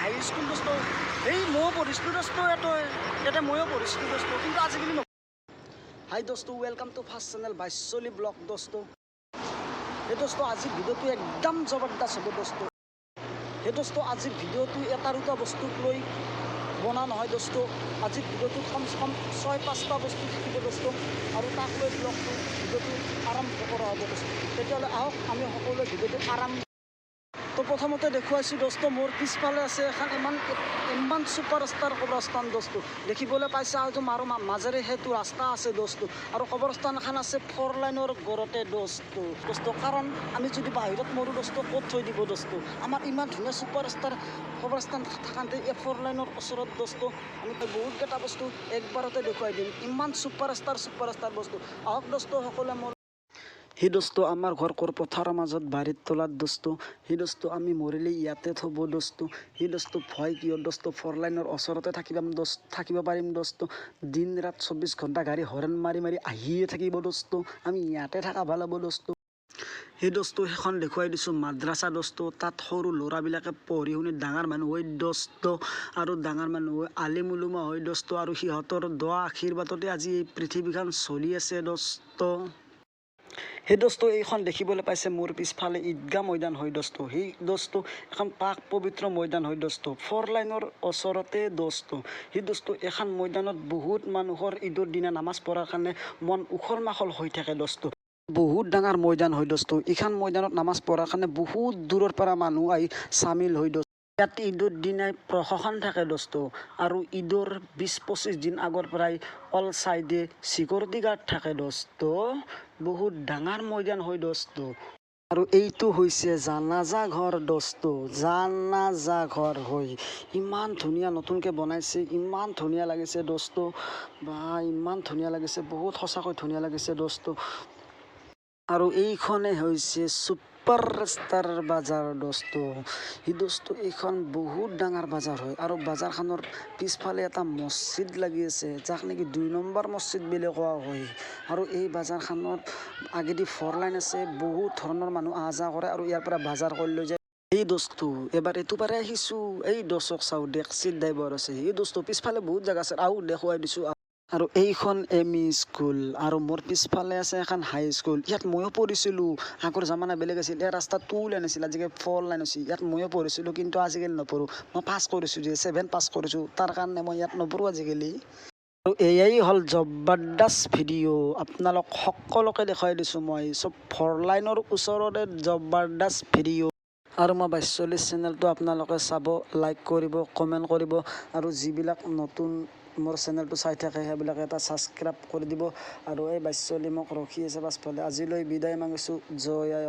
হাই school দোস্ত এই ময়ো পঢ়িছিলোঁ দোস্ত ইয়াতে ময়ো পঢ়িছিলোঁ দোস্ত কিন্তু আজিকালি হাই দোস্ত welcome to first channel Baishali blog দোস্ত এই দোস্ত আজি ভিডিঅ'টো একদম জবৰদস্ত হ'ব দোস্ত সেই দোস্ত আজি ভিডিঅ'টো এটা দুটা বস্তুক লৈ বনা নহয় দোস্ত আজি ভিডিঅ'টোত কমচে কম 6-5টা বস্তু থাকিব দোস্ত আৰু তাক লৈ ব্লগটো ভিডিঅ'টো আৰম্ভ কৰা হ'ব দোস্ত তেতিয়াহ'লে আহক আমি সকলোৱে ভিডিঅ'টো আৰম্ভ তো প্ৰথমতে দেখুৱাইছোঁ দোস্ত মোৰ পিছফালে আছে এখন ইমান ছুপাৰষ্টাৰ কবৰস্থান দোস্ত দেখিবলৈ পাইছে আৰু আৰু মাজেৰে সেইটো ৰাস্তা আছে দোস্ত আৰু কবৰস্থান এখন আছে 4 লাইনৰ গড়তে দোস্ত কাৰণ আমি যদি বাহিৰত মৰোঁ দোস্ত ক'ত থৈ দিব দোস্ত আমাৰ ইমান ধুনীয়া ছুপাৰষ্টাৰ কবৰস্থান থাকোঁতে এই 4 লাইনৰ ওচৰত দোস্ত আমি বহুতকেইটা বস্তু একবাৰতে দেখুৱাই দিম ইমান ছুপাৰষ্টাৰ বস্তু আহক দোস্ত সকলোৱে মোৰ সেই দোস্ত আমাৰ ঘৰ পথাৰৰ মাজত বাৰীত তলাত দোস্ত সেই দোস্ত আমি মৰিলে ইয়াতে থ'ব দোস্ত সেই দোস্ত ভয় কিয় দোস্ত 4 লাইনৰ ওচৰতে থাকিব পাৰিম দোস্ত দিন ৰাত 24 ঘণ্টা গাড়ী হৰ্ণ মাৰি আহিয়ে থাকিব দোস্ত আমি ইয়াতে থকা ভাল হ'ব দোস্ত সেই দোস্ত সেইখন দেখুৱাই দিছোঁ মাদ্ৰাছা দোস্ত তাত সৰু ল'ৰাবিলাকে পঢ়ি শুনি ডাঙৰ মানুহ হৈ দোস্ত আৰু ডাঙৰ মানুহ হৈ আলিম উলুমা হৈ দোস্ত আৰু সিহঁতৰ দোৱা আশীৰ্বাদতে আজি এই পৃথিৱীখন চলি আছে দোস্ত সেই দোস্ত এইখন দেখিবলৈ পাইছে মোৰ পিছফালে ঈদগাহ ময়দান হয় দোস্ত সেই দোস্ত এখন পাক পবিত্ৰ ময়দান হয় দোস্ত 4 লাইনৰ ওচৰতে দোস্ত সেই দোস্ত এখন ময়দানত বহুত মানুহৰ ঈদৰ দিনা নামাজ পঢ়াৰ কাৰণে মন উখল মাখল হৈ থাকে দোস্ত বহুত ডাঙৰ ময়দান হয় দোস্ত এইখন ময়দানত নামাজ পঢ়াৰ কাৰণে বহুত দূৰৰ পৰা মানুহ আহি চামিল হৈ দোস্ত ইয়াত ঈদৰ দিনাই প্ৰশাসন থাকে দোস্ত আৰু ঈদৰ 20-25 দিন আগৰ পৰাই অল চাইডে চিকিউৰিটি গাৰ্ড থাকে দোস্ত বহুত ডাঙৰ ময়দান হয় দোস্ত আৰু এইটো হৈছে জানাজা ঘৰ দোস্ত জানাজা ঘৰ হয় ইমান ধুনীয়া নতুনকৈ বনাইছে ইমান ধুনীয়া লাগিছে দোস্ত বা ইমান ধুনীয়া লাগিছে বহুত সঁচাকৈ ধুনীয়া লাগিছে দোস্ত আৰু এইখনে হৈছে ছুপাৰষ্টাৰ বাজাৰ দোস্ত সেই দোস্ত এইখন বহুত ডাঙৰ বাজাৰ হয় আৰু বাজাৰখনৰ পিছফালে এটা মছজিদ লাগি আছে যাক নেকি 2 নম্বৰ মছজিদ বুলি কোৱা হয় আৰু এই বাজাৰখনত আগেদি 4 লাইন আছে বহুত ধৰণৰ মানুহ অহা যোৱা কৰে আৰু ইয়াৰ পৰা বাজাৰ কৰি লৈ যায় এই দোস্ত এবাৰ এইটো পাৰে আহিছোঁ এই দোষক চাওঁ ডেক্সিত ড্ৰাইভাৰ আছে এই দোস্ত পিছফালে বহুত জেগা আছে আৰু দেখুৱাই দিছোঁ আৰু এইখন এম ই স্কুল আৰু মোৰ পিছফালে আছে এখন হাই স্কুল ইয়াত ময়ো পঢ়িছিলোঁ আগৰ জামানা বেলেগ আছিল ইয়াত ৰাস্তা 2 লাইন আছিল আজিকালি 4 লাইন হৈছে ইয়াত ময়ো পঢ়িছিলোঁ কিন্তু আজিকালি নপঢ়োঁ মই পাছ কৰিছোঁ যে 7 পাছ কৰিছোঁ তাৰ কাৰণে মই ইয়াত নপঢ়োঁ আজিকালি আৰু এয়াই হ'ল জবৰদস্ত ভিডিঅ' আপোনালোক সকলোকে দেখুৱাই দিছোঁ মই চব 4 লাইনৰ ওচৰতে জবৰদস্ত ভিডিঅ' আৰু মই বাইচলি চেনেলটো আপোনালোকে চাব লাইক কৰিব কমেণ্ট কৰিব আৰু যিবিলাক নতুন মোৰ চেনেলটো চাই থাকে সেইবিলাকে এটা ছাবস্ক্ৰাইব কৰি দিব আৰু এই বাইচলি মোক ৰখি আছে পাছফালে আজিলৈ বিদায় মাগিছোঁ জয় আই